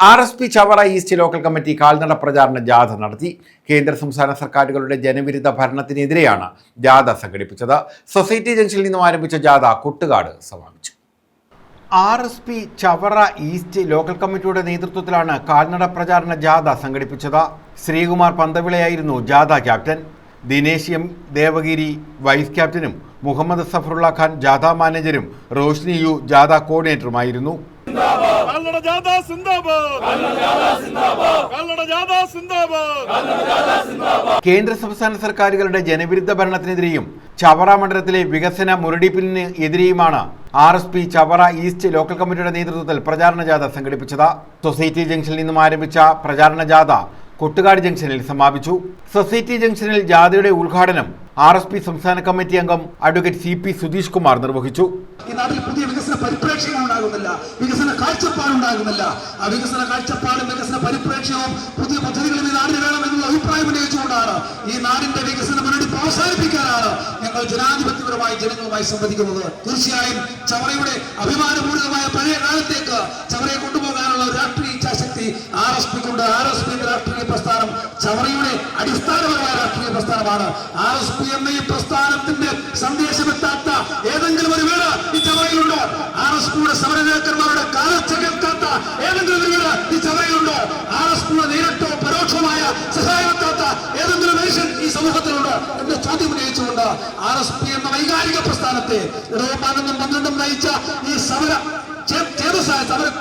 RSP Chavara east local committee കാൽനട പ്രചാരണ ജാഥ നടത്തി. കേന്ദ്ര സംസ്ഥാന സർക്കാരുകളുടെ ജനവിരുദ്ധ ഭരണത്തിനെതിരെയാണ് ജാഥ സംഘടിപ്പിച്ചത്. സൊസൈറ്റി ജംഗ്ഷനിൽ നിന്നും ആരംഭിച്ച ജാഥ കൊട്ടുകാട് സമാപിച്ചു. RSP ചവറ ഈസ്റ്റ് ലോക്കൽ കമ്മിറ്റിയുടെ നേതൃത്വത്തിലാണ് കാൽനട പ്രചാരണ ജാഥ സംഘടിപ്പിച്ചത്. ശ്രീകുമാർ പന്തവിളയായിരുന്നു ജാഥ captain. Dinesh M Devagiri vice ക്യാപ്റ്റനും മുഹമ്മദ് സഫറുള്ള ഖാൻ ജാഥ മാനേജരും റോഷ്നി യു ജാഥ കോർഡിനേറ്ററുമായിരുന്നു. കേന്ദ്ര സംസ്ഥാന സർക്കാരുകളുടെ ജനവിരുദ്ധ ഭരണത്തിനെതിരെയും ചവറ മണ്ഡലത്തിലെ വികസന മുരടിപ്പിന് എതിരെയുമാണ് RSP ചവറ ഈസ്റ്റ് ലോക്കൽ കമ്മിറ്റിയുടെ നേതൃത്വത്തിൽ പ്രചാരണ ജാഥ സംഘടിപ്പിച്ചത്. സൊസൈറ്റി ജംഗ്ഷനിൽ നിന്നും ആരംഭിച്ച പ്രചാരണ ജാഥ കൊട്ടുകാട് ജംഗ്ഷനിൽ സമാപിച്ചു. സൊസൈറ്റി ജംഗ്ഷനിൽ ജാഥയുടെ ഉദ്ഘാടനം RSP സംസ്ഥാന കമ്മിറ്റി അംഗം അഡ്വക്കേറ്റ് CP സുധീഷ് കുമാർ നിർവഹിച്ചു. ഈ നാട്ടിൽ പുതിയ വികസന പരിപ്രേക്ഷ്യങ്ങൾ ഉണ്ടാകുന്നില്ല, വികസന കാഴ്ചപ്പാടുണ്ടാകുന്നില്ല. ആ വികസന കാഴ്ചപ്പാടും വികസന പരിപ്രേക്ഷ്യവും പുതിയ പദ്ധതികളും ഈ നാടിന് വേണമെന്നുള്ള അഭിപ്രായം ഉന്നയിച്ചുകൊണ്ടാണ് ഈ നാടിന്റെ വികസന മുന്നണി പ്രോത്സാഹിപ്പിക്കാനാണ് ഞങ്ങൾ ജനാധിപത്യപരമായി ജനങ്ങളുമായി സംവദിക്കുന്നത്. തീർച്ചയായും ചവറയുടെ അഭിമാനപൂർവമായ പഴയ കാലത്തേക്ക് ചവറയെ കൊണ്ടുപോകാനുള്ള ഒരു രാഷ്ട്രീയ ഇച്ഛാശക്തി RSPക്കുണ്ട്. RSPന്റെ രാഷ്ട്രീയ പ്രസ്ഥാനം ചവറയുടെ അടിസ്ഥാനപരമായ രാഷ്ട്രീയ പ്രസ്ഥാനമാണ്. RSP എന്ന ഈ പ്രസ്ഥാനത്തിന്റെ സന്ദേശമെത്താത്ത ഏതെങ്കിലും ഒരു വീട് ഈ ചവറയിലുണ്ടോ? RSPയുടെ സമരനേതാക്കന്മാരുടെ കാലച്ച കേൾക്കാത്ത ഏതെങ്കിലും ഒരു വീട് ഈ ചവറയിലുണ്ടോ? RSPയുടെ നേരിട്ടോ പരോക്ഷമായ സഹായമെത്താത്ത ഏതെങ്കിലും മനുഷ്യൻ ഈ സമൂഹത്തിലുണ്ട് എന്ന ചോദ്യം ഉന്നയിച്ചുകൊണ്ട് RSP എന്ന വൈകാരിക പ്രസ്ഥാനത്തെ 11 നയിച്ച ഈ സമര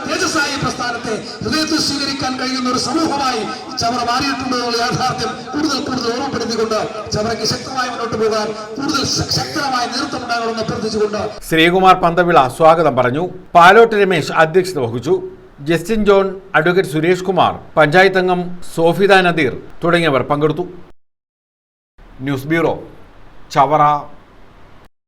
തേജസ്സായ പ്രസ്ഥാനത്തെ ഹൃദയത്തിൽ സ്വീകരിക്കാൻ കഴിയുന്ന ഒരു സമൂഹമായി ചവറ മാറിയിട്ടുണ്ടെന്നുള്ള യാഥാർത്ഥ്യം കൂടുതൽ ഓർമ്മപ്പെടുത്തിക്കൊണ്ട് ചവറയ്ക്ക് ശക്തമായി മുന്നോട്ട് പോകാൻ കൂടുതൽ ശക്തമായ നേതൃത്വം ഉണ്ടാകണമെന്ന് അഭ്യർത്ഥിച്ചുകൊണ്ട് ശ്രീകുമാർ പന്തവിള സ്വാഗതം പറഞ്ഞു. പാലോട്ട് രമേശ് അധ്യക്ഷത വഹിച്ചു. Justin John, advocate Suresh Kumar, panchayat അംഗം സോഫിദ നദീർ തുടങ്ങിയവർ പങ്കെടുത്തു. News bureau, Chavara.